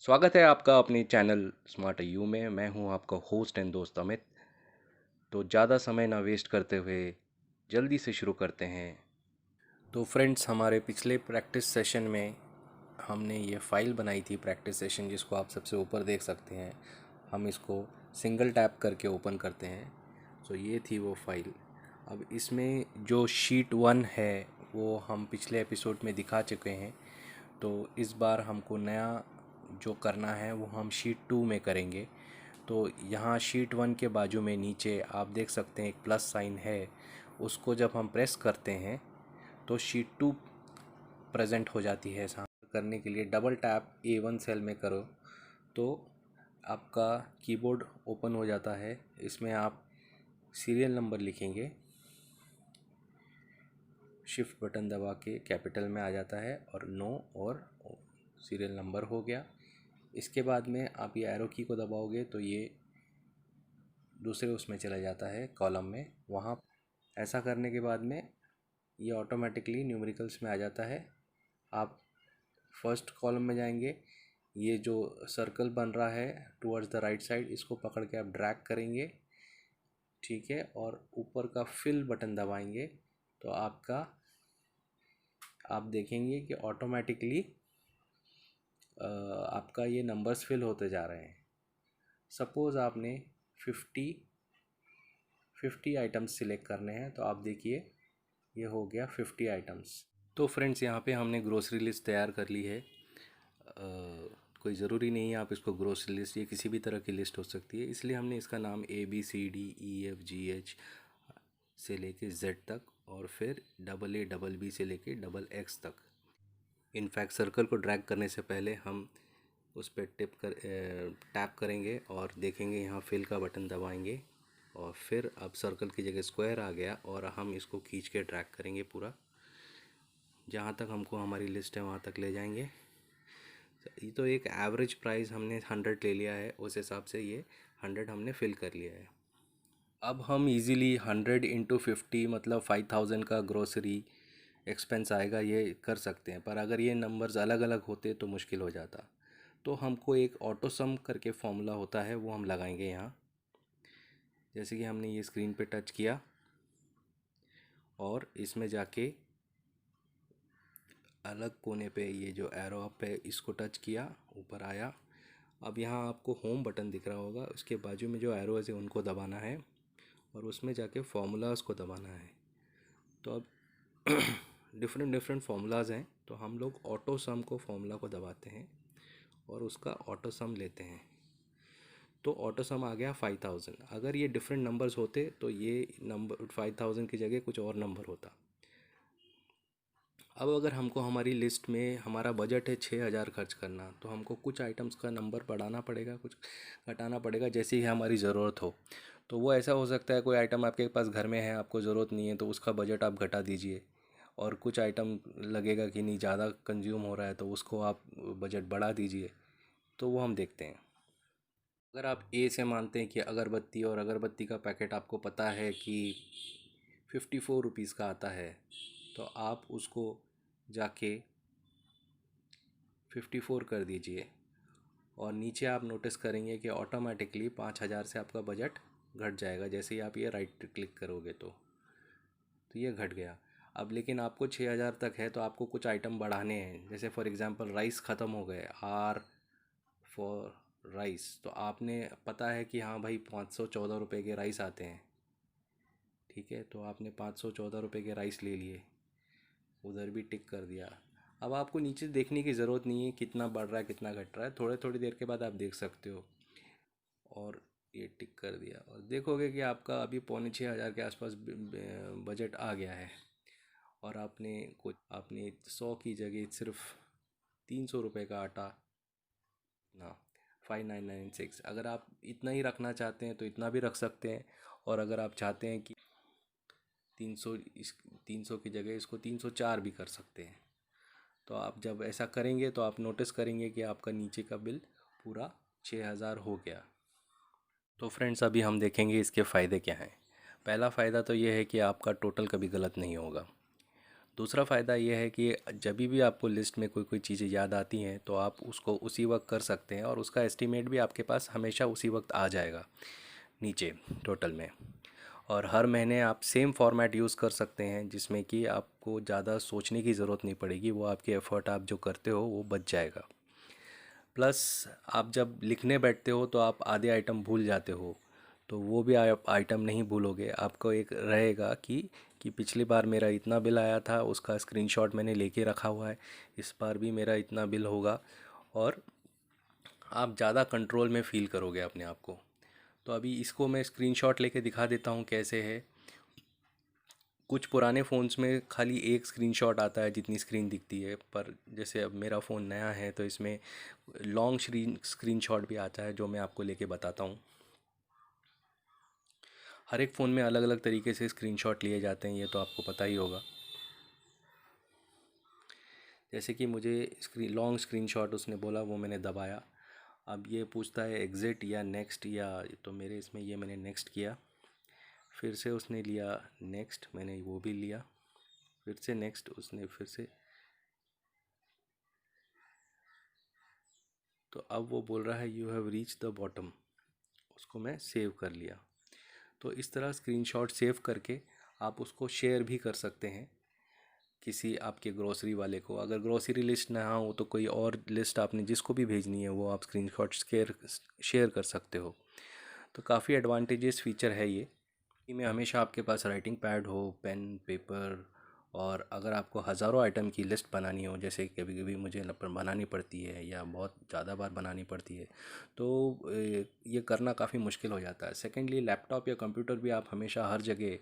स्वागत है आपका अपने चैनल स्मार्ट यू में। मैं हूं आपका होस्ट एंड दोस्त अमित। तो ज़्यादा समय ना वेस्ट करते हुए जल्दी से शुरू करते हैं। तो फ्रेंड्स, हमारे पिछले प्रैक्टिस सेशन में हमने ये फ़ाइल बनाई थी प्रैक्टिस सेशन, जिसको आप सबसे ऊपर देख सकते हैं। हम इसको सिंगल टैप करके ओपन करते हैं। तो ये थी वो फाइल। अब इसमें जो शीट 1 है वो हम पिछले एपिसोड में दिखा चुके हैं। तो इस बार हमको नया जो करना है वो हम शीट 2 में करेंगे। तो यहाँ शीट 1 के बाजू में नीचे आप देख सकते हैं एक प्लस साइन है। उसको जब हम प्रेस करते हैं तो शीट 2 प्रेजेंट हो जाती है। करने के लिए डबल टैप A1 सेल में करो तो आपका कीबोर्ड ओपन हो जाता है। इसमें आप सीरियल नंबर लिखेंगे, शिफ्ट बटन दबा के कैपिटल में आ जाता है और नो और सीरियल नंबर हो गया। इसके बाद में आप ये एरो की को दबाओगे तो ये दूसरे उसमें चला जाता है कॉलम में। वहाँ ऐसा करने के बाद में ये ऑटोमेटिकली न्यूमेरिकल्स में आ जाता है। आप फर्स्ट कॉलम में जाएंगे, ये जो सर्कल बन रहा है टुवर्ड्स द राइट साइड, इसको पकड़ के आप ड्रैग करेंगे, ठीक है, और ऊपर का फिल बटन दबाएंगे तो आप देखेंगे कि ऑटोमेटिकली आपका ये नंबर्स फिल होते जा रहे हैं। सपोज़ आपने 50 आइटम्स सिलेक्ट करने हैं तो आप देखिए ये हो गया 50 आइटम्स। तो फ्रेंड्स, यहाँ पे हमने ग्रोसरी लिस्ट तैयार कर ली है। कोई ज़रूरी नहीं है आप इसको ग्रोसरी लिस्ट, ये किसी भी तरह की लिस्ट हो सकती है, इसलिए हमने इसका नाम ABCDEFGH से लेके Z तक और फिर AA BB से लेके XX तक। इनफैक्ट सर्कल को ड्रैग करने से पहले हम उस पर टैप करेंगे और देखेंगे यहाँ फिल का बटन दबाएंगे और फिर अब सर्कल की जगह स्क्वायर आ गया और हम इसको खींच के ड्रैग करेंगे पूरा, जहाँ तक हमको हमारी लिस्ट है वहाँ तक ले जाएंगे। ये तो एक एवरेज प्राइस हमने 100 ले लिया है, उस हिसाब से ये 100 हमने फिल कर लिया है। अब हम इजीली 100 इंटू 50 मतलब 5000 का ग्रोसरी एक्सपेंस आएगा, ये कर सकते हैं। पर अगर ये नंबर्स अलग अलग होते तो मुश्किल हो जाता। तो हमको एक ऑटो सम करके फॉर्मूला होता है, वो हम लगाएंगे यहाँ। जैसे कि हमने ये स्क्रीन पे टच किया और इसमें जाके अलग कोने पे ये जो एरो अप है इसको टच किया, ऊपर आया। अब यहाँ आपको होम बटन दिख रहा होगा, उसके बाजू में जो एरोज़ है उनको दबाना है और उसमें जाके फार्मूलाज़ को दबाना है। तो अब डिफरेंट डिफरेंट फार्मूलाज़ हैं, तो हम लोग ऑटो सम को फार्मूला को दबाते हैं और उसका ऑटो सम लेते हैं। तो ऑटो सम आ गया 5000। अगर ये डिफरेंट नंबर्स होते तो ये नंबर 5000 की जगह कुछ और नंबर होता। अब अगर हमको हमारी लिस्ट में हमारा बजट है 6000 खर्च करना, तो हमको कुछ आइटम्स का नंबर बढ़ाना पड़ेगा, कुछ घटाना पड़ेगा, जैसे ही हमारी ज़रूरत हो। तो वो ऐसा हो सकता है कोई आइटम आपके पास घर में है, आपको ज़रूरत नहीं है, तो उसका बजट आप घटा दीजिए। और कुछ आइटम लगेगा कि नहीं ज़्यादा कंज्यूम हो रहा है, तो उसको आप बजट बढ़ा दीजिए। तो वो हम देखते हैं। अगर आप ए से मानते हैं कि अगरबत्ती, और अगरबत्ती का पैकेट आपको पता है कि 54 रुपीज़ का आता है, तो आप उसको जाके 54 कर दीजिए और नीचे आप नोटिस करेंगे कि ऑटोमेटिकली 5000 से आपका बजट घट जाएगा जैसे ही आप ये राइट क्लिक करोगे तो ये घट गया। अब लेकिन आपको 6000 तक है तो आपको कुछ आइटम बढ़ाने हैं, जैसे फॉर एग्ज़ाम्पल राइस ख़त्म हो गए, आर फॉर राइस, तो आपने पता है कि हाँ भाई 514 रुपये के राइस आते हैं, ठीक है, तो आपने 514 रुपये के राइस ले लिए, उधर भी टिक कर दिया। अब आपको नीचे देखने की ज़रूरत नहीं है कितना बढ़ रहा है कितना घट रहा है, थोड़े थोड़ी देर के बाद आप देख सकते हो। और ये टिक कर दिया और देखोगे कि आपका अभी 5,600 के आसपास बजट आ गया है। और आपने 100 की जगह सिर्फ 300 रुपये का आटा ना 5996, अगर आप इतना ही रखना चाहते हैं तो इतना भी रख सकते हैं। और अगर आप चाहते हैं कि 300, इस 300 की जगह इसको 304 भी कर सकते हैं। तो आप जब ऐसा करेंगे तो आप नोटिस करेंगे कि आपका नीचे का बिल पूरा 6000 हो गया। तो फ्रेंड्स, अभी हम देखेंगे इसके फ़ायदे क्या हैं। पहला फ़ायदा तो ये है कि आपका टोटल कभी गलत नहीं होगा। दूसरा फ़ायदा ये है कि जब भी आपको लिस्ट में कोई कोई चीज़ें याद आती हैं तो आप उसको उसी वक्त कर सकते हैं और उसका एस्टीमेट भी आपके पास हमेशा उसी वक्त आ जाएगा नीचे टोटल में। और हर महीने आप सेम फॉर्मेट यूज़ कर सकते हैं जिसमें कि आपको ज़्यादा सोचने की ज़रूरत नहीं पड़ेगी, वो आपके एफ़र्ट आप जो करते हो वो बच जाएगा। प्लस आप जब लिखने बैठते हो तो आप आधे आइटम भूल जाते हो, तो वो भी आप आइटम नहीं भूलोगे। आपको एक रहेगा कि पिछली बार मेरा इतना बिल आया था, उसका स्क्रीनशॉट मैंने लेके रखा हुआ है, इस बार भी मेरा इतना बिल होगा। और आप ज़्यादा कंट्रोल में फ़ील करोगे अपने आप को। तो अभी इसको मैं स्क्रीनशॉट लेके दिखा देता हूँ कैसे है। कुछ पुराने फ़ोन्स में खाली एक स्क्रीनशॉट आता है जितनी स्क्रीन दिखती है, पर जैसे अब मेरा फ़ोन नया है तो इसमें लॉन्ग स्क्रीनशॉट भी आता है जो मैं आपको लेके बताता हूँ। हर एक फ़ोन में अलग अलग तरीके से स्क्रीनशॉट लिए जाते हैं, ये तो आपको पता ही होगा। जैसे कि मुझे लॉन्ग स्क्रीनशॉट उसने बोला, वो मैंने दबाया। अब ये पूछता है एग्ज़िट या नेक्स्ट, या तो मेरे इसमें ये मैंने नेक्स्ट किया। फिर से उसने लिया नेक्स्ट, मैंने वो भी लिया। फिर से नेक्स्ट, उसने फिर से। तो अब वो बोल रहा है you have reach the bottom, उसको मैं सेव कर लिया। तो इस तरह स्क्रीनशॉट सेव करके आप उसको शेयर भी कर सकते हैं किसी आपके ग्रोसरी वाले को। अगर ग्रोसरी लिस्ट ना हो तो कोई और लिस्ट आपने जिसको भी भेजनी है वो आप स्क्रीनशॉट शेयर कर सकते हो। तो काफ़ी एडवांटेजेस फीचर है ये। में हमेशा आपके पास राइटिंग पैड हो, पेन पेपर। और अगर आपको हज़ारों आइटम की लिस्ट बनानी हो, जैसे कभी कभी मुझे बनानी पड़ती है या बहुत ज़्यादा बार बनानी पड़ती है, तो ये करना काफ़ी मुश्किल हो जाता है। सेकेंडली, लैपटॉप या कंप्यूटर भी आप हमेशा हर जगह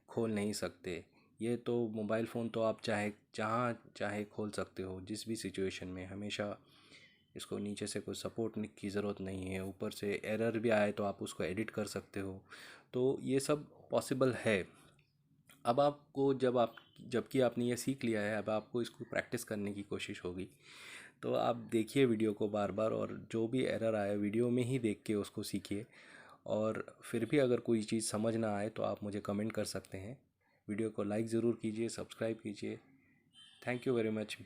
खोल नहीं सकते। ये तो मोबाइल फ़ोन तो आप चाहे जहाँ चाहे खोल सकते हो, जिस भी सिचुएशन में। हमेशा इसको नीचे से कोई सपोर्ट की ज़रूरत नहीं है, ऊपर से एरर भी आए तो आप उसको एडिट कर सकते हो। तो ये सब पॉसिबल है। अब आपको जबकि आपने ये सीख लिया है, अब आपको इसको प्रैक्टिस करने की कोशिश होगी। तो आप देखिए वीडियो को बार बार, और जो भी एरर आए वीडियो में ही देख के उसको सीखिए। और फिर भी अगर कोई चीज़ समझ ना आए तो आप मुझे कमेंट कर सकते हैं। वीडियो को लाइक ज़रूर कीजिए, सब्सक्राइब कीजिए। Thank you very much.